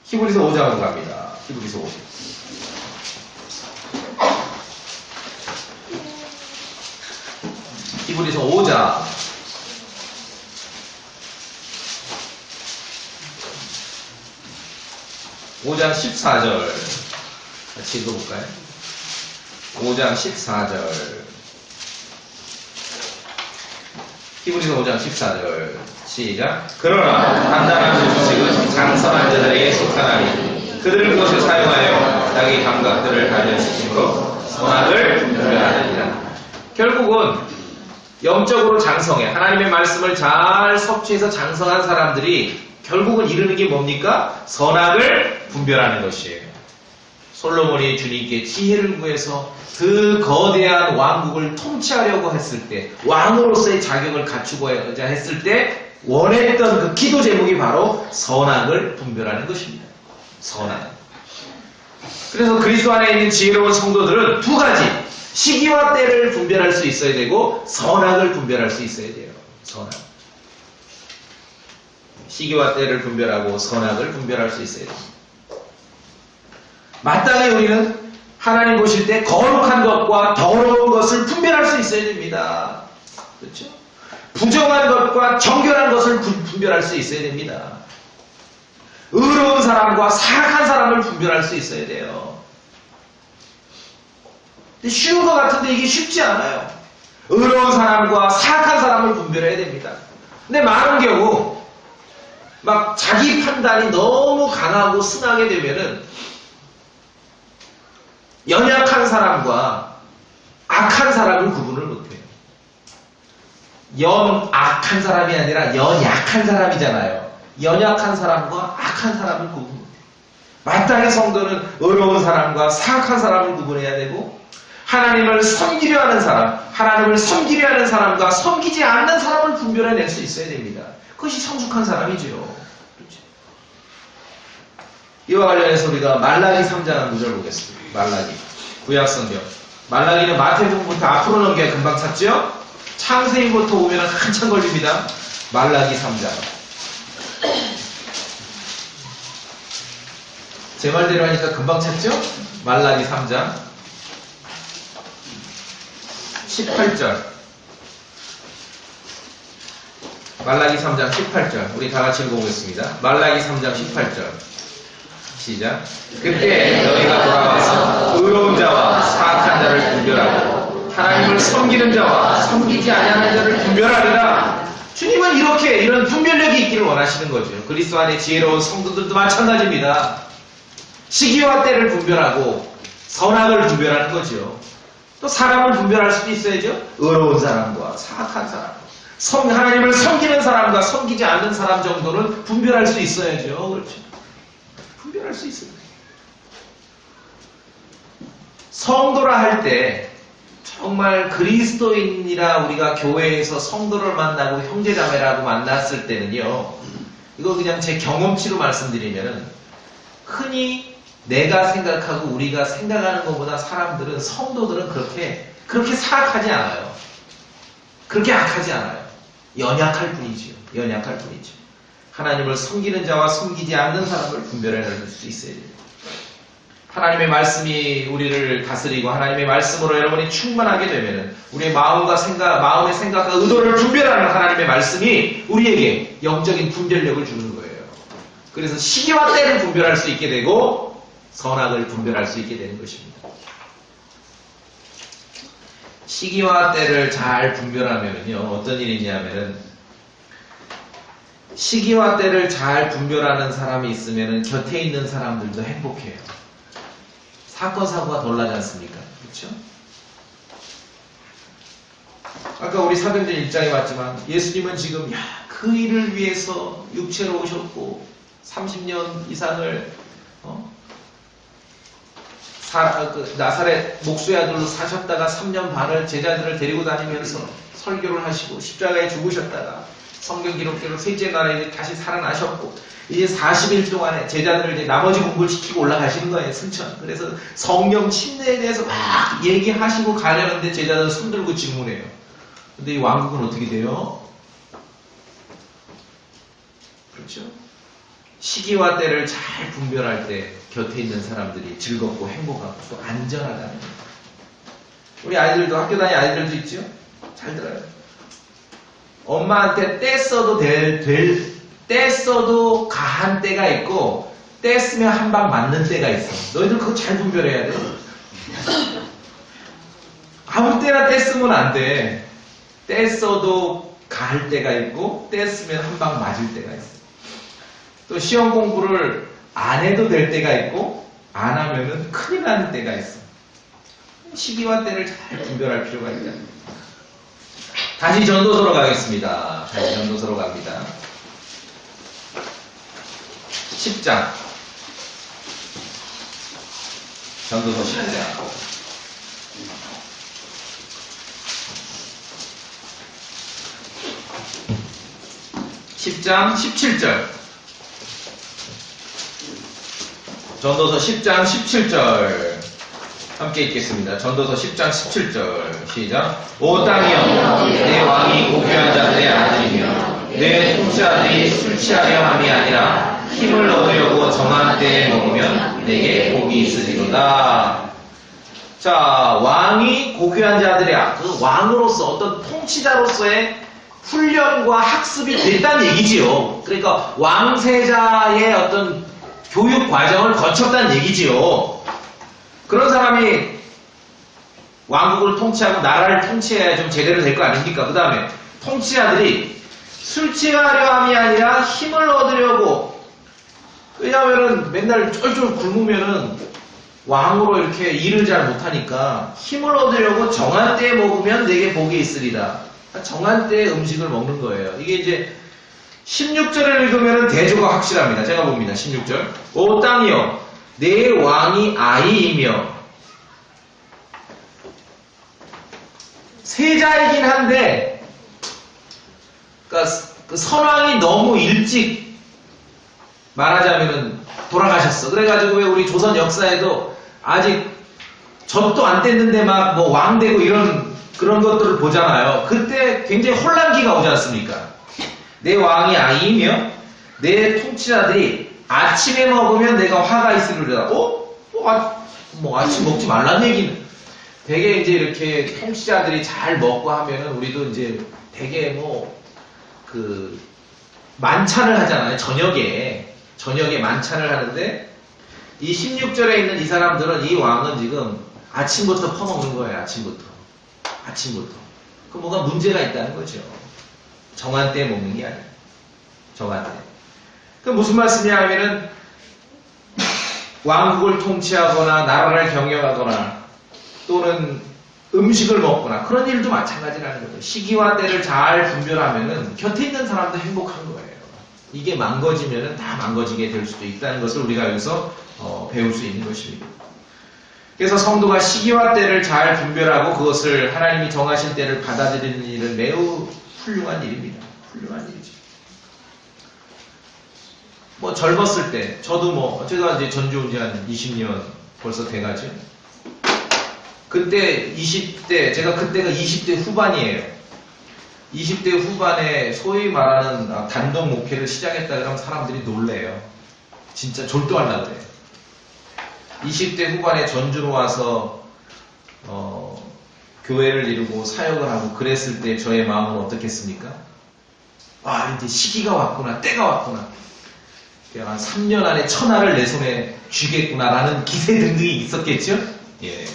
히브리서 5장으로 갑니다. 히브리서 5장. 히브리서 5장 5장 14절 같이 읽어볼까요? 5장 14절 히브리서 5장 14절 시작. 그러나 단단한 조직은 장성한 자들에게 속하나니 그들은 그것을 사용하여 자기 감각들을 단련시킴으로 선악을 분별하느니라. 결국은 영적으로 장성해 하나님의 말씀을 잘 섭취해서 장성한 사람들이 결국은 이루는 게 뭡니까? 선악을 분별하는 것이에요. 솔로몬이 주님께 지혜를 구해서 그 거대한 왕국을 통치하려고 했을 때, 왕으로서의 자격을 갖추고자 했을 때 원했던 그 기도 제목이 바로 선악을 분별하는 것입니다. 선악. 그래서 그리스도 안에 있는 지혜로운 성도들은 두 가지, 시기와 때를 분별할 수 있어야 되고 선악을 분별할 수 있어야 돼요. 선악. 시기와 때를 분별하고 선악을 분별할 수 있어야 됩니다. 마땅히 우리는 하나님 보실 때 거룩한 것과 더러운 것을 분별할 수 있어야 됩니다. 그렇죠? 부정한 것과 정결한 것을 분별할 수 있어야 됩니다. 의로운 사람과 사악한 사람을 분별할 수 있어야 돼요. 근데 쉬운 것 같은데 이게 쉽지 않아요. 의로운 사람과 사악한 사람을 분별해야 됩니다. 근데 많은 경우 막 자기 판단이 너무 강하고 순하게 되면은 연약한 사람과 악한 사람을 구분을 못해요. 연악한 사람이 아니라 연약한 사람이잖아요. 연약한 사람과 악한 사람을 구분 못해요. 마땅히 성도는 의로운 사람과 사악한 사람을 구분해야 되고 하나님을 섬기려 하는 사람, 하나님을 섬기려 하는 사람과 섬기지 않는 사람을 분별해낼 수 있어야 됩니다. 그것이 성숙한 사람이죠. 그렇죠? 이와 관련해서 우리가 말라기 3장 9절 보겠습니다. 말라기 구약성경. 말라기는 마태복음부터 앞으로 넘겨야 금방 찾죠? 창세기부터 오면 한참 걸립니다. 말라기 3장. 제 말대로 하니까 금방 찾죠? 말라기 3장 18절. 말라기 3장 18절. 우리 다 같이 읽어보겠습니다. 말라기 3장 18절. 시작. 그때 너희가 돌아와서 의로운 자와 사악한 자를 분별하고 하나님을 섬기는 자와 섬기지 아니하는 자를 분별하리라. 주님은 이런 분별력이 있기를 원하시는 거죠. 그리스도 안에 지혜로운 성도들도 마찬가지입니다. 시기와 때를 분별하고 선악을 분별하는 거죠. 또 사람을 분별할 수도 있어야죠. 의로운 사람과 사악한 사람, 하나님을 섬기는 사람과 섬기지 않는 사람 정도는 분별할 수 있어야죠. 그렇죠. 분별할 수 있습니다. 성도라 할 때 정말 그리스도인이라 우리가 교회에서 성도를 만나고 형제자매라고 만났을 때는요, 이거 그냥 제 경험치로 말씀드리면은 흔히 내가 생각하고 우리가 생각하는 것보다 사람들은, 성도들은 그렇게 사악하지 않아요. 그렇게 악하지 않아요. 연약할 뿐이지요. 연약할 뿐이죠. 하나님을 섬기는 자와 섬기지 않는 사람을 분별해낼 수 있어야 돼요. 하나님의 말씀이 우리를 다스리고 하나님의 말씀으로 여러분이 충만하게 되면은 우리의 마음의 생각과 의도를 분별하는 하나님의 말씀이 우리에게 영적인 분별력을 주는 거예요. 그래서 시기와 때를 분별할 수 있게 되고 선악을 분별할 수 있게 되는 것입니다. 시기와 때를 잘 분별하면요, 어떤 일이 있냐면은, 시기와 때를 잘 분별하는 사람이 있으면은 곁에 있는 사람들도 행복해요. 사건 사고가 덜 나지 않습니까? 그렇죠? 아까 우리 사도행전 1장에 봤지만 예수님은 지금 그 일을 위해서 육체로 오셨고 30년 이상을 나사렛 목수의 아들로 사셨다가 3년 반을 제자들을 데리고 다니면서 설교를 하시고 십자가에 죽으셨다가 성경 기록대로 셋째 날에 다시 살아나셨고 이제 40일 동안에 제자들을 이제 나머지 공부를 시키고 올라가시는 거예요. 승천. 그래서 성경 침례에 대해서 막 얘기하시고 가려는데 제자들 손 들고 질문해요. 근데 이 왕국은 어떻게 돼요? 그렇죠? 시기와 때를 잘 분별할 때 곁에 있는 사람들이 즐겁고 행복하고 또 안전하다는 거예요. 우리 아이들도, 학교 다니는 아이들도 있죠? 잘 들어요. 엄마한테 떼써도 가한 때가 있고 떼쓰면 한 방 맞는 때가 있어. 너희들 그거 잘 분별해야 돼. 아무 때나 떼쓰면 안 돼. 떼써도 가할 때가 있고 떼쓰면 한 방 맞을 때가 있어. 또 시험 공부를 안 해도 될 때가 있고 안 하면은 큰일 나는 때가 있어. 시기와 때를 잘 분별할 필요가 있다. 다시 전도서로 가겠습니다. 다시 전도서로 갑니다. 10장. 전도서 10장. 10장 17절. 전도서 10장 17절. 함께 읽겠습니다. 전도서 10장 17절. 시작. 오 땅이여, 내 왕이 고귀한 자들의 아들이며 내 통치아들이 술 취하려 함이 아니라 힘을 얻으려고 정한 때에 먹으면 내게 복이 있으리로다. 자, 왕이 고귀한 자들의 그 왕으로서 어떤 통치자로서의 훈련과 학습이 됐다는 얘기지요. 그러니까 왕세자의 어떤 교육 과정을 거쳤다는 얘기지요. 그런 사람이 왕국을 통치하고 나라를 통치해야 좀 제대로 될 거 아닙니까? 그 다음에 통치자들이 술 취하려 함이 아니라 힘을 얻으려고. 왜냐하면은 맨날 쫄쫄 굶으면은 왕으로 이렇게 일을 잘 못하니까 힘을 얻으려고 정한 때에 먹으면 내게 복이 있으리다. 정한 때에 음식을 먹는 거예요. 이게 이제 16절을 읽으면 대조가 확실합니다. 제가 봅니다. 16절. 오 땅이여, 내 왕이 아이이며 세자이긴 한데, 그러니까 그 선왕이 너무 일찍 말하자면은 돌아가셨어. 그래가지고 왜 우리 조선 역사에도 아직 젖도 안 뗐는데 막 뭐 왕 되고 그런 것들을 보잖아요. 그때 굉장히 혼란기가 오지 않습니까? 내 왕이 아이며 내 통치자들이 아침에 먹으면 내가 화가 있으리라. 뭐 아침 먹지 말란 얘기는. 되게 이제 이렇게 통치자들이 잘 먹고 하면은 우리도 이제 되게 뭐 그 만찬을 하잖아요. 저녁에 만찬을 하는데 이 16절에 있는 이 사람들은 이 왕은 지금 아침부터 퍼먹는 거예요. 아침부터. 그 뭐가 문제가 있다는 거죠. 정한 때에 먹는 게 아니에요. 정한 때. 그 무슨 말씀이냐 하면은 왕국을 통치하거나 나라를 경영하거나 또는 음식을 먹거나 그런 일도 마찬가지라는 거죠. 시기와 때를 잘 분별하면은 곁에 있는 사람도 행복한 거예요. 이게 망가지면은 다 망가지게 될 수도 있다는 것을 우리가 여기서 배울 수 있는 것입니다. 그래서 성도가 시기와 때를 잘 분별하고 그것을 하나님이 정하신 때를 받아들이는 일은 매우 훌륭한 일입니다. 훌륭한 일이죠. 뭐 젊었을 때 저도 제가 이제 전주온 지 한 20년 벌써 돼가죠. 그때 20대 제가 그때가 20대 후반이에요. 20대 후반에 소위 말하는 단독 목회를 시작했다 그러면 사람들이 놀래요. 진짜 졸도하려고 그래요. 20대 후반에 전주로 와서 교회를 이루고 사역을 하고 그랬을 때 저의 마음은 어떻겠습니까? 이제 시기가 왔구나, 때가 왔구나. 한 3년 안에 천하를 내 손에 쥐겠구나라는 기세 등등이 있었겠죠? 예.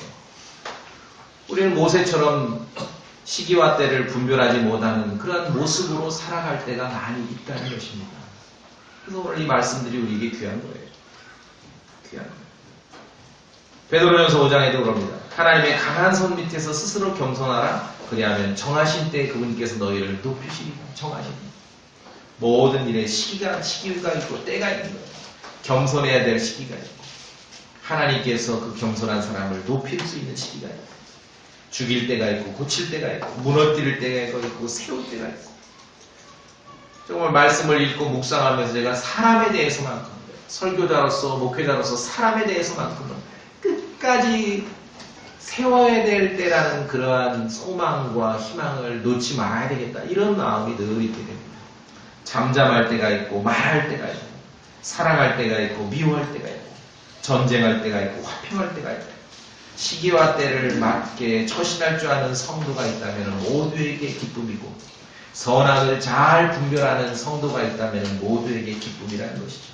우리는 모세처럼 시기와 때를 분별하지 못하는 그런 모습으로 살아갈 때가 많이 있다는 것입니다. 그래서 오늘 이 말씀들이 우리에게 귀한 거예요. 귀한 거예요. 베드로전서 5장에도 그럽니다. 하나님의 강한 손 밑에서 스스로 겸손하라. 그리하면 정하신 때 그분께서 너희를 높이시리라. 정하신 때. 모든 일에 시기가 있고 때가 있는 거예요. 겸손해야 될 시기가 있고 하나님께서 그 겸손한 사람을 높일 수 있는 시기가 있고 죽일 때가 있고 고칠 때가 있고 무너뜨릴 때가 있고 세울 때가 있고 정말 말씀을 읽고 묵상하면서 제가 사람에 대해서만큼 설교자로서 목회자로서 사람에 대해서만큼은 끝까지 세워야 될 때라는 그러한 소망과 희망을 놓지 말아야 되겠다 이런 마음이 늘 있게 됩니다. 잠잠할 때가 있고 말할 때가 있고 사랑할 때가 있고 미워할 때가 있고 전쟁할 때가 있고 화평할 때가 있고 시기와 때를 맞게 처신할 줄 아는 성도가 있다면 모두에게 기쁨이고 선악을 잘 분별하는 성도가 있다면 모두에게 기쁨이라는 것이죠.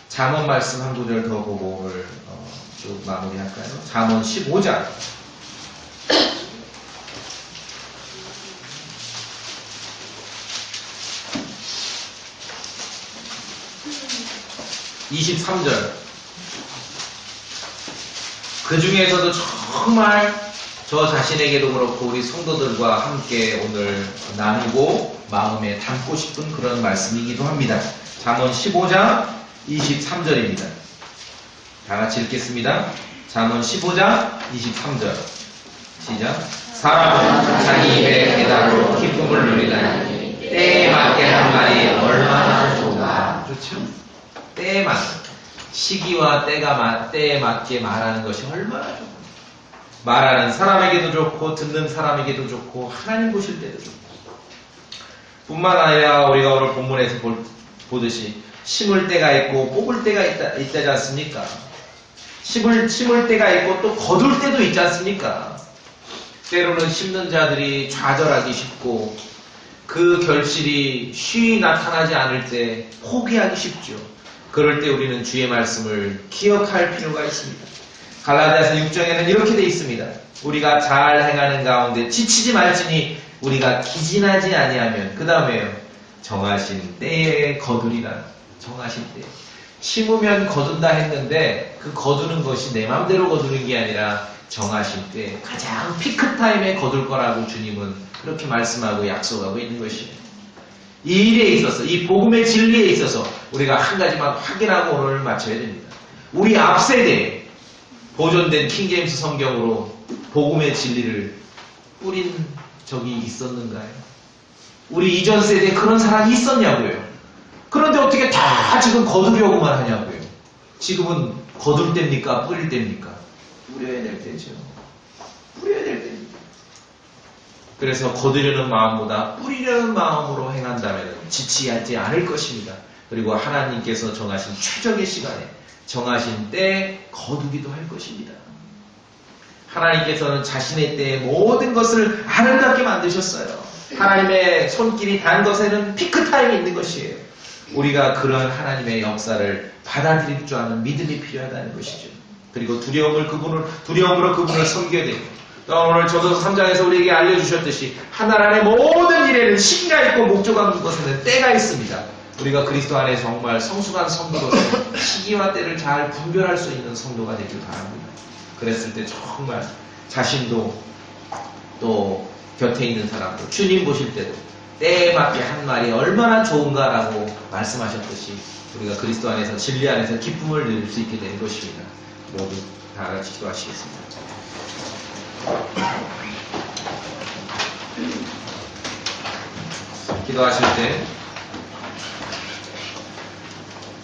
잠언 말씀 한 구절 더 보고 오늘 쭉 마무리할까요? 잠언 15장 23절 그 중에서도 정말 저 자신에게도 그렇고 우리 성도들과 함께 오늘 나누고 마음에 담고 싶은 그런 말씀이기도 합니다. 잠언 15장 23절입니다. 다 같이 읽겠습니다. 잠언 15장 23절 시작. 사람은 자기 입의 대답으로 기쁨을 누리다니 때에 맞게 한 말이 얼마나 좋은가. 좋죠? 때에 맞게 시기와 때에 맞게 말하는 것이 얼마나 좋고 말하는 사람에게도 좋고 듣는 사람에게도 좋고 하나님 보실 때도 좋고 뿐만 아니라 우리가 오늘 본문에서 보듯이 심을 때가 있고 뽑을 때가 있지 않습니까? 심을 때가 있고 또 거둘 때도 있지 않습니까? 때로는 심는 자들이 좌절하기 쉽고 그 결실이 쉬이 나타나지 않을 때 포기하기 쉽죠. 그럴 때 우리는 주의 말씀을 기억할 필요가 있습니다. 갈라디아서 6장에는 이렇게 되어 있습니다. 우리가 잘 행하는 가운데 지치지 말지니 우리가 기진하지 아니하면 그 다음에요. 정하신 때에 거두리라. 정하신 때. 심으면 거둔다 했는데 그 거두는 것이 내 마음대로 거두는 게 아니라 정하신 때 가장 피크타임에 거둘 거라고 주님은 그렇게 말씀하고 약속하고 있는 것이에요. 이 일에 있어서 이 복음의 진리에 있어서 우리가 한 가지만 확인하고 오늘 마쳐야 됩니다. 우리 앞세대에 보존된 킹제임스 성경으로 복음의 진리를 뿌린 적이 있었는가요? 우리 이전 세대에 그런 사람이 있었냐고요? 그런데 어떻게 다 지금 거두려고만 하냐고요? 지금은 거둘 때입니까? 뿌릴 때입니까? 뿌려야 될 때죠. 뿌려야 될 때입니다. 그래서 거두려는 마음보다 뿌리려는 마음으로 행한다면 지치지 않을 것입니다. 그리고 하나님께서 정하신 최적의 시간에 정하신 때에 거두기도 할 것입니다. 하나님께서는 자신의 때에 모든 것을 아름답게 만드셨어요. 하나님의 손길이 단 것에는 피크타임이 있는 것이에요. 우리가 그런 하나님의 역사를 받아들일 줄 아는 믿음이 필요하다는 것이죠. 그리고 두려움으로 그분을 섬겨야 됩니다. 오늘 저도 3장에서 우리에게 알려주셨듯이 하나님의 모든 일에는 시기가 있고 목적한 것에는 때가 있습니다. 우리가 그리스도 안에 정말 성숙한 성도로서 시기와 때를 잘 분별할 수 있는 성도가 되길 바랍니다. 그랬을 때 정말 자신도 또 곁에 있는 사람도 주님 보실 때도 때에 맞게 한 말이 얼마나 좋은가라고 말씀하셨듯이 우리가 그리스도 안에서 진리 안에서 기쁨을 누릴 수 있게 되는 것입니다. 모두 다 같이 기도하시겠습니다. 기도하실 때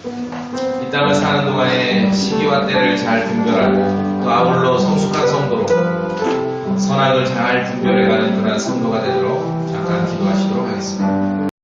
이 땅을 사는 동안에 시기와 때를 잘 분별하고 또 아울러 성숙한 성도로 선악을 잘 분별해가는 그런 성도가 되도록 잠깐 기도하시도록 하겠습니다.